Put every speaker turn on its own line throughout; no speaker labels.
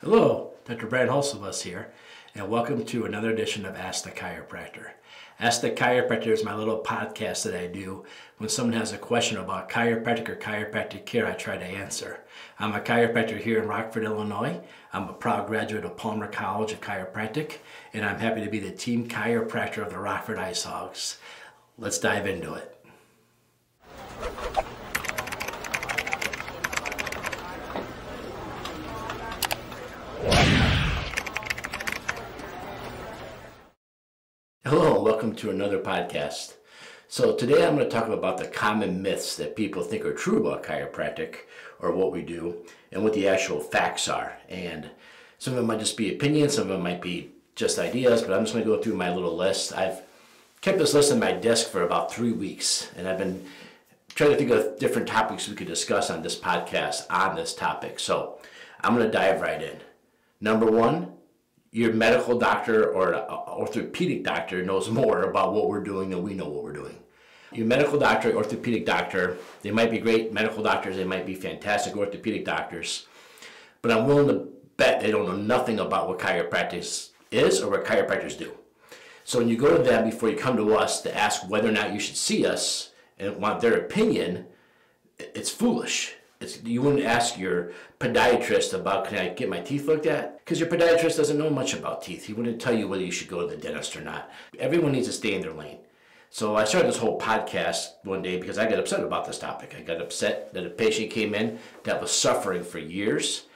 Hello, Dr. Brad Hulsebus here, and welcome to another edition of Ask the Chiropractor. Ask the Chiropractor is my little podcast that I do when someone has a question about chiropractic or chiropractic care. I try to answer. I'm a chiropractor here in Rockford, Illinois. I'm a proud graduate of Palmer College of Chiropractic, and I'm happy to be the team chiropractor of the Rockford Ice Hogs. Let's dive into it. Hello and welcome to another podcast. So today I'm going to talk about the common myths that people think are true about chiropractic or what we do and what the actual facts are. And some of them might just be opinions, some of them might be just ideas, but I'm just going to go through my little list. I've kept this list on my desk for about 3 weeks, and I've been trying to think of different topics we could discuss on this podcast on this topic. So I'm going to dive right in. Number one, your medical doctor or orthopedic doctor knows more about what we're doing than we know what we're doing. Your medical doctor, orthopedic doctor, they might be great medical doctors, they might be fantastic orthopedic doctors, but I'm willing to bet they don't know nothing about what chiropractic is or what chiropractors do. So when you go to them before you come to us to ask whether or not you should see us and want their opinion, it's foolish. You wouldn't ask your podiatrist about, can I get my teeth looked at? Because your podiatrist doesn't know much about teeth. He wouldn't tell you whether you should go to the dentist or not. Everyone needs to stay in their lane. So I started this whole podcast one day because I got upset about this topic. I got upset that a patient came in that was suffering for years,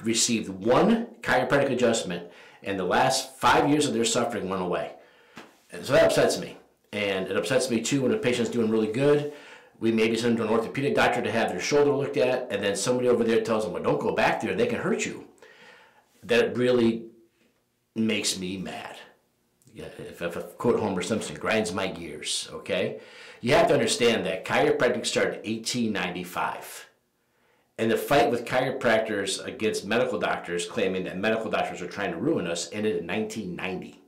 received one chiropractic adjustment, and the last 5 years of their suffering went away. And so that upsets me. And it upsets me too when a patient's doing really good. We maybe send them to an orthopedic doctor to have their shoulder looked at, and then somebody over there tells them, well, don't go back there, they can hurt you. That really makes me mad. Yeah, if I quote Homer Simpson, grinds my gears, okay? You have to understand that chiropractic started in 1895. And the fight with chiropractors against medical doctors, claiming that medical doctors are trying to ruin us, ended in 1990.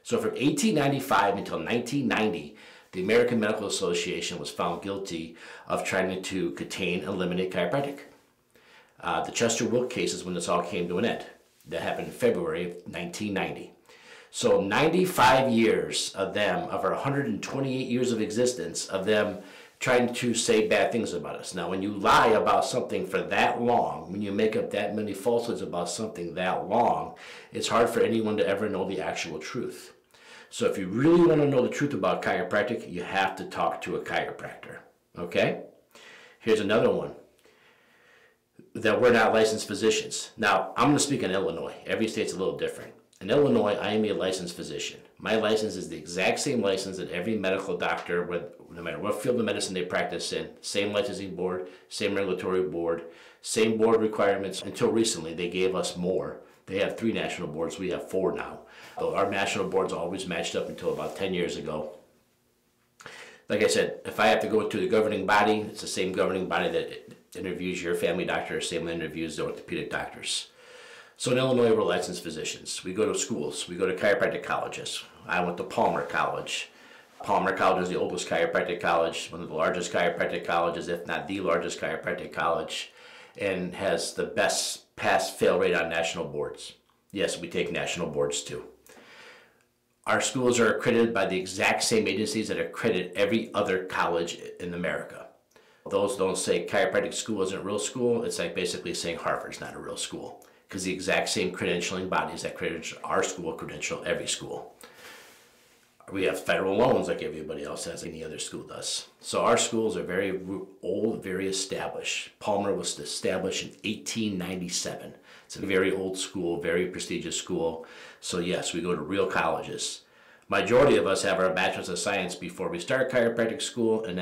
So from 1895 until 1990, the American Medical Association was found guilty of trying to contain and eliminate chiropractic. The Chester Wilk case is when this all came to an end. That happened in February of 1990. So 95 years of them, of our 128 years of existence, of them trying to say bad things about us. Now, when you lie about something for that long, when you make up that many falsehoods about something that long, it's hard for anyone to ever know the actual truth. So if you really want to know the truth about chiropractic, you have to talk to a chiropractor, okay? Here's another one, that we're not licensed physicians. Now, I'm going to speak in Illinois. Every state's a little different. In Illinois, I am a licensed physician. My license is the exact same license that every medical doctor, no matter what field of medicine they practice in, same licensing board, same regulatory board, same board requirements. Until recently, they gave us more. They have 3 national boards, we have 4 now. Our national boards always matched up until about 10 years ago. Like I said, if I have to go to the governing body, it's the same governing body that interviews your family doctor, same that interviews the orthopedic doctors. So in Illinois, we're licensed physicians. We go to schools, we go to chiropractic colleges. I went to Palmer College. Palmer College is the oldest chiropractic college, one of the largest chiropractic colleges, if not the largest chiropractic college, and has the best pass-fail rate on national boards. Yes, we take national boards too. Our schools are accredited by the exact same agencies that accredit every other college in America. Those don't say chiropractic school isn't a real school. It's like basically saying Harvard's not a real school, because the exact same credentialing bodies that credential our school credential every school. We have federal loans like everybody else has, any other school does. So our schools are very old, very established. Palmer was established in 1897. It's a very old school, very prestigious school. So yes, we go to real colleges. Majority of us have our Bachelor's of Science before we start chiropractic school, and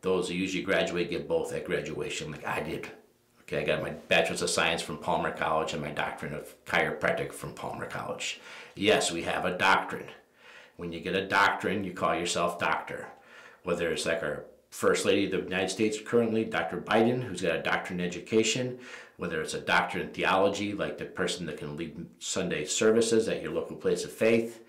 those who usually graduate get both at graduation, like I did. Okay, I got my Bachelor's of Science from Palmer College and my doctorate of chiropractic from Palmer College. Yes, we have a doctrine. When you get a doctrine, you call yourself doctor. Whether it's like our First Lady of the United States currently, Dr. Biden, who's got a doctorate in education, whether it's a doctorate in theology, like the person that can lead Sunday services at your local place of faith,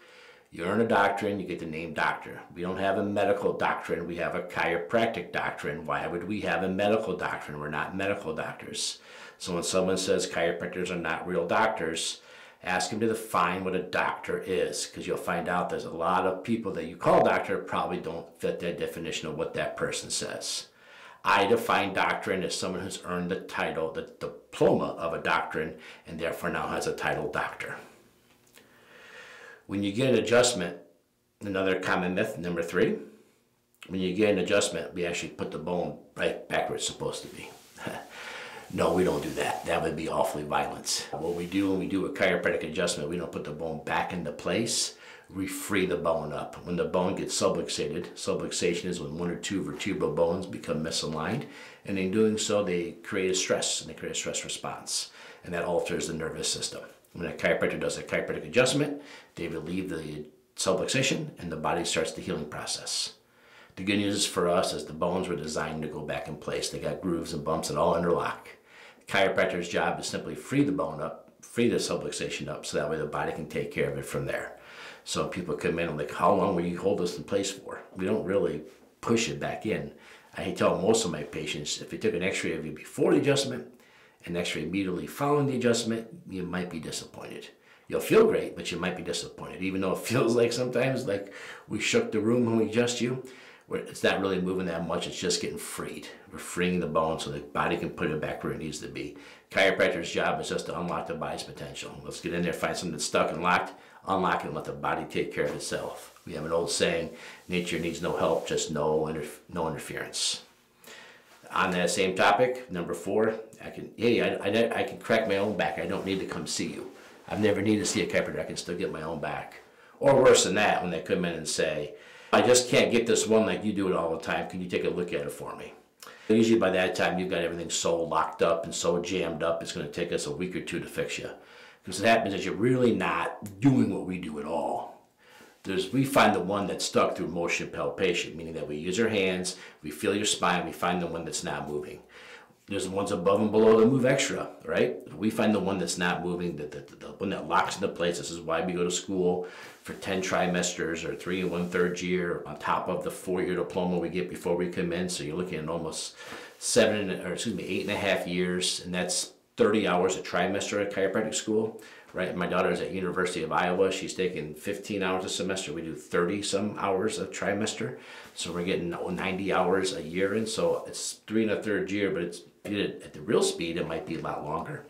you earn a doctrine, you get the name doctor. We don't have a medical doctrine, we have a chiropractic doctrine. Why would we have a medical doctrine? We're not medical doctors. So when someone says chiropractors are not real doctors, ask them to define what a doctor is, because you'll find out there's a lot of people that you call doctor probably don't fit that definition of what that person says. I define doctrine as someone who's earned the title, the diploma of a doctrine, and therefore now has a title doctor. When you get an adjustment, another common myth, number 3, when you get an adjustment, we actually put the bone right back where it's supposed to be. No, we don't do that. That would be awfully violent. What we do when we do a chiropractic adjustment, we don't put the bone back into place. We free the bone up. When the bone gets subluxated, subluxation is when 1 or 2 vertebral bones become misaligned, and in doing so, they create a stress, and they create a stress response, and that alters the nervous system. When a chiropractor does a chiropractic adjustment, they relieve the subluxation, and the body starts the healing process. The good news for us is the bones were designed to go back in place. They got grooves and bumps that all interlock. The chiropractor's job is simply free the bone up, free the subluxation up, so that way the body can take care of it from there. So people come in and like, how long will you hold this in place for? We don't really push it back in. I tell most of my patients, if you took an x-ray of you before the adjustment, an x-ray immediately following the adjustment, you might be disappointed. You'll feel great, but you might be disappointed. Even though it feels like sometimes like we shook the room when we adjust you, it's not really moving that much, it's just getting freed. We're freeing the bone so the body can put it back where it needs to be. Chiropractor's job is just to unlock the body's potential. Let's get in there, find something that's stuck and locked, unlock it and let the body take care of itself. We have an old saying, nature needs no help, just no interference. On that same topic, number 4, I can crack my own back. I don't need to come see you. I've never needed to see a chiropractor. I can still get my own back. Or worse than that, when they come in and say, I just can't get this one like you do it all the time. Can you take a look at it for me? Usually by that time, you've got everything so locked up and so jammed up, it's going to take us a week or 2 to fix you. Because what happens is you're really not doing what we do at all. We find the one that's stuck through motion palpation, meaning that we use our hands, we feel your spine, we find the one that's not moving. There's the ones above and below that move extra, right? We find the one that's not moving, the one that locks into place. This is why we go to school for 10 trimesters or 3 1/3 year on top of the 4-year diploma we get before we come in. So you're looking at almost 8.5 years, and that's 30 hours a trimester at chiropractic school, right? My daughter's at University of Iowa. She's taking 15 hours a semester. We do 30 some hours a trimester. So we're getting 90 hours a year in. So it's 3 1/3 year, but it's at the real speed, it might be a lot longer.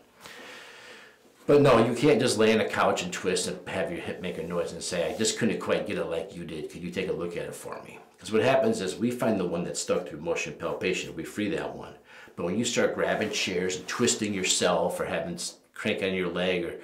But no, you can't just lay on a couch and twist and have your hip make a noise and say, I just couldn't quite get it like you did. Could you take a look at it for me? Because what happens is we find the one that's stuck through motion palpation. We free that one. But when you start grabbing chairs and twisting yourself or having crank on your leg or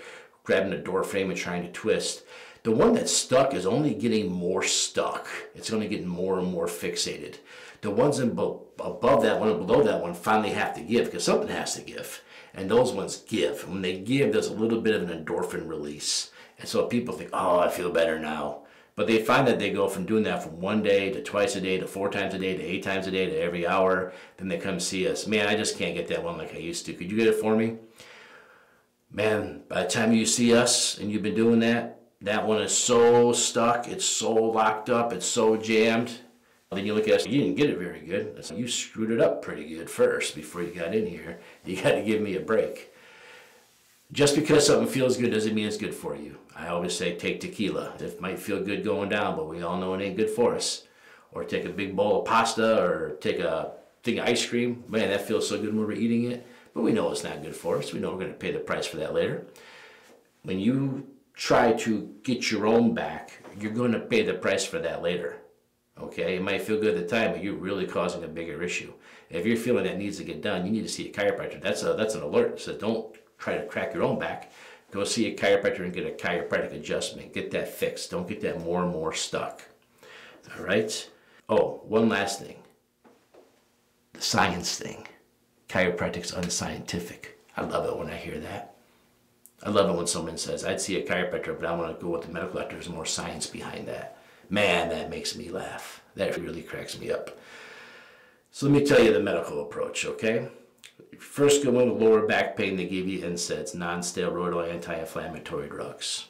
grabbing a door frame and trying to twist, the one that's stuck is only getting more stuck. It's only getting more and more fixated. The ones above that one and below that one finally have to give, because something has to give. And those ones give. When they give, there's a little bit of an endorphin release. And so people think, oh, I feel better now. But they find that they go from doing that from 1 day to twice a day to 4 times a day to 8 times a day to every hour. Then they come see us. Man, I just can't get that one like I used to. Could you get it for me? Man, by the time you see us and you've been doing that, that one is so stuck, it's so locked up, it's so jammed. Then you look at us, you didn't get it very good. That's, you screwed it up pretty good first before you got in here. You got to give me a break. Just because something feels good doesn't mean it's good for you. I always say take tequila. It might feel good going down, but we all know it ain't good for us. Or take a big bowl of pasta or take a thing of ice cream. Man, that feels so good when we're eating it. But we know it's not good for us. We know we're going to pay the price for that later. When you try to get your own back, you're going to pay the price for that later. Okay, it might feel good at the time, but you're really causing a bigger issue. If you're feeling that needs to get done, you need to see a chiropractor. That's an alert. So don't try to crack your own back. Go see a chiropractor and get a chiropractic adjustment. Get that fixed. Don't get that more and more stuck. All right? Oh, one last thing. The science thing. Chiropractic's unscientific. I love it when I hear that. I love it when someone says, I'd see a chiropractor, but I want to go with the medical doctor. There's more science behind that. Man, that makes me laugh. That really cracks me up. So let me tell you the medical approach, okay? First, go into lower back pain, they give you NSAIDs, non-steroidal anti-inflammatory drugs.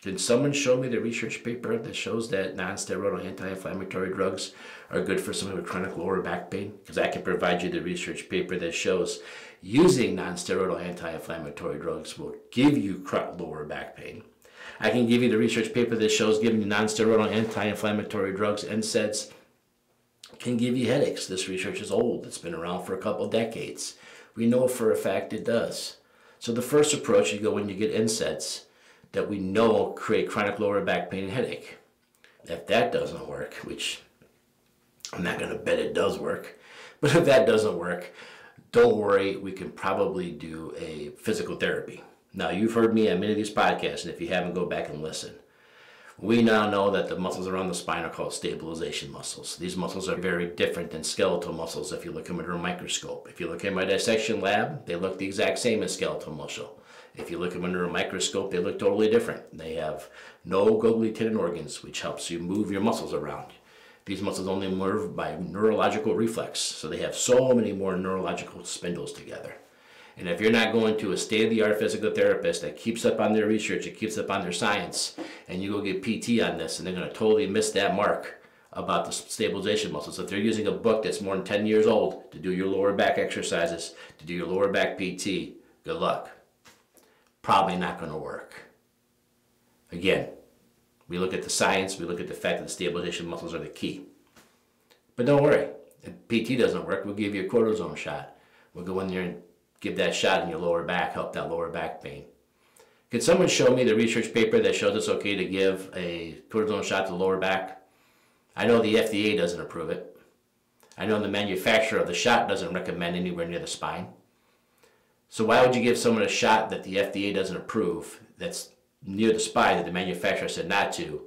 Can someone show me the research paper that shows that non-steroidal anti-inflammatory drugs are good for someone with chronic lower back pain? Because I can provide you the research paper that shows using non-steroidal anti-inflammatory drugs will give you lower back pain. I can give you the research paper that shows giving you non-steroidal anti-inflammatory drugs, NSAIDs, can give you headaches. This research is old. It's been around for a couple decades. We know for a fact it does. So the first approach, you go when you get NSAIDs that we know create chronic lower back pain and headache. If that doesn't work, which I'm not going to bet it does work, but if that doesn't work, don't worry, we can probably do a physical therapy. Now, you've heard me on many of these podcasts, and if you haven't, go back and listen. We now know that the muscles around the spine are called stabilization muscles. These muscles are very different than skeletal muscles if you look at them under a microscope. If you look in my dissection lab, they look the exact same as skeletal muscle. If you look at them under a microscope, they look totally different. They have no goggly tendon organs, which helps you move your muscles around. These muscles only move by neurological reflex, so they have so many more neurological spindles together. And if you're not going to a state-of-the-art physical therapist that keeps up on their research, that keeps up on their science, and you go get PT on this, and they're going to totally miss that mark about the stabilization muscles. If they're using a book that's more than 10 years old to do your lower back exercises, to do your lower back PT, good luck. Probably not going to work. Again, we look at the science, we look at the fact that the stabilization muscles are the key. But don't worry, if PT doesn't work, we'll give you a cortisone shot. We'll go in there and give that shot in your lower back, help that lower back pain. Can someone show me the research paper that shows it's okay to give a cortisone shot to the lower back? I know the FDA doesn't approve it. I know the manufacturer of the shot doesn't recommend anywhere near the spine. So why would you give someone a shot that the FDA doesn't approve, that's near the spine, that the manufacturer said not to,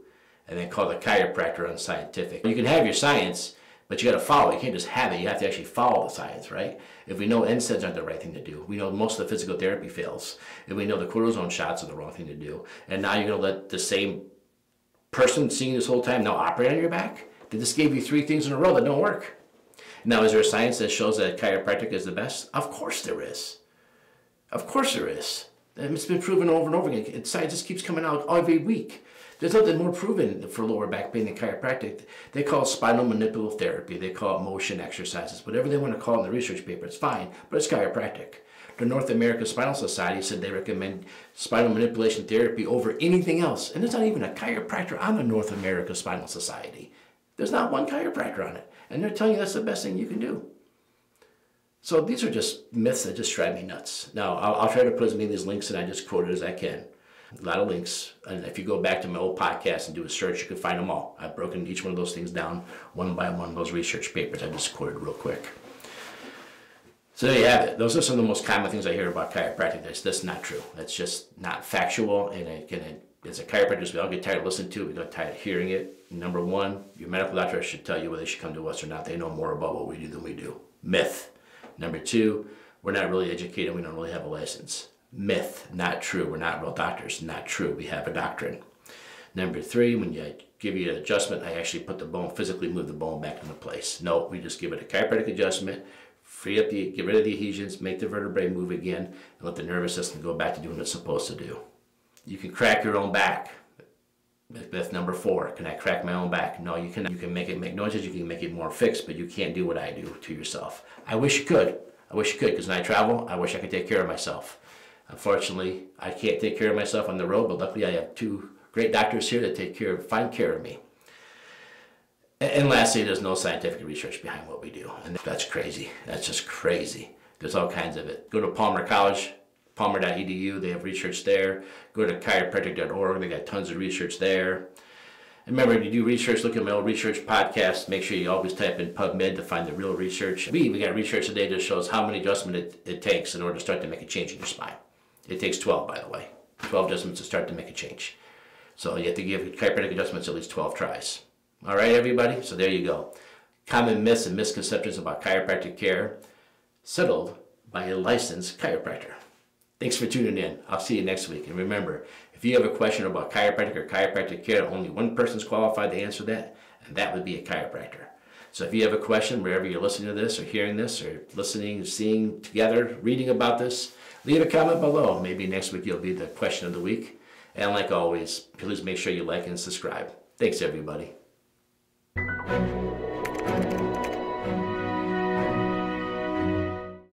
and then call the chiropractor unscientific? You can have your science, but you got to follow it. You can't just have it. You have to actually follow the science, right? If we know NSAIDs aren't the right thing to do, we know most of the physical therapy fails, and we know the cortisone shots are the wrong thing to do, and now you're going to let the same person seeing this whole time now operate on your back? They just gave you 3 things in a row that don't work. Now, is there a science that shows that chiropractic is the best? Of course there is. Of course there is. It's been proven over and over again. Science just keeps coming out every week. There's nothing more proven for lower back pain than chiropractic. They call it spinal manipulative therapy. They call it motion exercises. Whatever they want to call it in the research paper, it's fine, but it's chiropractic. The North American Spinal Society said they recommend spinal manipulation therapy over anything else. And there's not even a chiropractor on the North American Spinal Society. There's not one chiropractor on it. And they're telling you that's the best thing you can do. So these are just myths that just drive me nuts. Now, I'll try to put as many of these links that I just quoted as I can. A lot of links. And if you go back to my old podcast and do a search, you can find them all. I've broken each one of those things down one by one, those research papers I just quoted real quick. So there you have it. Those are some of the most common things I hear about chiropractic. That's not true. That's just not factual. And as a chiropractor, we all get tired of listening to it. We get tired of hearing it. Number one, your medical doctor should tell you whether they should come to us or not. They know more about what we do than we do. Myth. Number two, we're not really educated. We don't really have a license. Myth, not true. We're not real doctors. Not true. We have a doctrine. Number three, when you give you an adjustment, I actually put the bone, physically move the bone back into place. No, we just give it a chiropractic adjustment, free up get rid of the adhesions, make the vertebrae move again, and let the nervous system go back to doing what it's supposed to do. You can crack your own back. Myth number four, can I crack my own back? No, you cannot. You can make it make noises, you can make it more fixed, but you can't do what I do to yourself. I wish you could. I wish you could, because when I travel, I wish I could take care of myself. Unfortunately, I can't take care of myself on the road, but luckily I have 2 great doctors here that find care of me. And lastly, there's no scientific research behind what we do. And that's crazy. That's just crazy. There's all kinds of it. Go to Palmer College, palmer.edu, they have research there. Go to chiropractic.org, they got tons of research there. And remember, if you do research, look at my old research podcast. Make sure you always type in PubMed to find the real research. We got research today that shows how many adjustments it takes in order to start to make a change in your spine. It takes 12, by the way. 12 adjustments to start to make a change. So you have to give chiropractic adjustments at least 12 tries. All right, everybody? So there you go. Common myths and misconceptions about chiropractic care, settled by a licensed chiropractor. Thanks for tuning in. I'll see you next week. And remember, if you have a question about chiropractic or chiropractic care, only one person's qualified to answer that, and that would be a chiropractor. So if you have a question, wherever you're listening to this or hearing this or listening, seeing together, reading about this, leave a comment below. Maybe next week you'll be the question of the week. And like always, please make sure you like and subscribe. Thanks, everybody.